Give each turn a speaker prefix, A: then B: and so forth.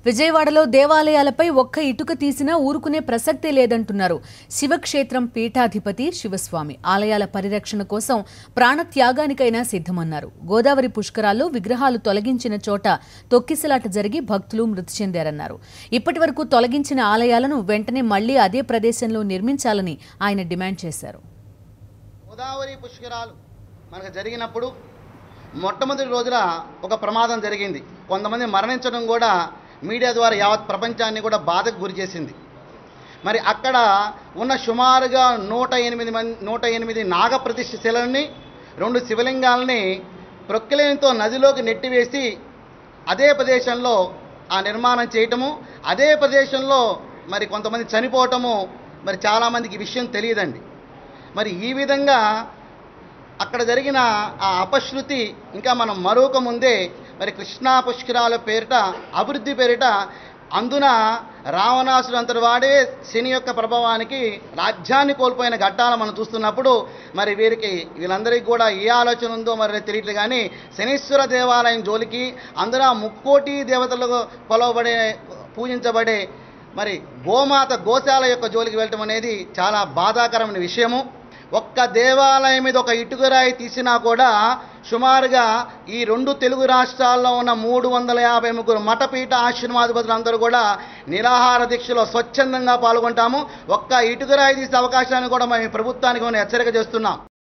A: విజయవాడలో దేవాలయాలపై ఒక్క ఇటుక తీసినా ఊరుకునే ప్రసక్తే లేదంటున్నారు శివక్షేత్రం పీఠాధిపతి శివస్వామి. ఆలయాల పరిరక్షణ కోసం ప్రాణత్యాగానికైనా సిద్ధమన్నారు. గోదావరి పుష్కరాల్లో విగ్రహాలు తొలగించిన చోట తొక్కిసలాట జరిగి భక్తులు మృతి చెందారన్నారు. ఇప్పటివరకు తొలగించిన ఆలయాలను వెంటనే మళ్లీ అదే ప్రదేశంలో నిర్మించాలని ఆయన డిమాండ్ చేశారు.
B: గోదావరి పుష్కరాలు మనకు జరిగినప్పుడు మొట్టమొదటి రోజున ఒక ప్రమాదం జరిగింది. కొంతమంది మరణించడం కూడా మీడియా ద్వారా యావత్ ప్రపంచాన్ని కూడా బాధకు గురి చేసింది. మరి అక్కడ ఉన్న సుమారుగా 108 నాగప్రతిష్ఠ శిలల్ని 2 శివలింగాలని ప్రొక్కిలేనితో నదిలోకి నెట్టివేసి అదే ప్రదేశంలో ఆ నిర్మాణం చేయటము, అదే ప్రదేశంలో మరి కొంతమంది చనిపోవటము మరి చాలామందికి ఈ విషయం తెలియదండి. మరి ఈ విధంగా అక్కడ జరిగిన ఆ అపశృతి ఇంకా మనం మరొక ముందే మరి కృష్ణా పుష్కరాల పేరిట అభివృద్ధి పేరిట అందున రావణాసుడు అంతటి వాడే శని యొక్క ప్రభావానికి రాజ్యాన్ని కోల్పోయిన ఘట్టాలు మనం చూస్తున్నప్పుడు మరి వీళ్ళందరికీ కూడా ఏ ఆలోచన ఉందో మరి తెలియట్లేదు. కానీ శనీశ్వర దేవాలయం జోలికి అందున 3,00,00,000 దేవతలకు పూజించబడే మరి గోశాల యొక్క జోలికి వెళ్ళటం అనేది చాలా బాధాకరమైన విషయము. ఒక్క దేవాలయం మీద ఒక ఇటుకరాయి తీసినా కూడా సుమారుగా ఈ 2 తెలుగు రాష్ట్రాల్లో ఉన్న 353 మఠపీఠ ఆశ్రమాధిపతులు అందరూ కూడా నిరాహార దీక్షలో స్వచ్ఛందంగా పాల్గొంటాము. ఒక్క ఇటుకరాయి తీసే అవకాశాన్ని కూడా మేము ప్రభుత్వానికి హెచ్చరిక చేస్తున్నాం.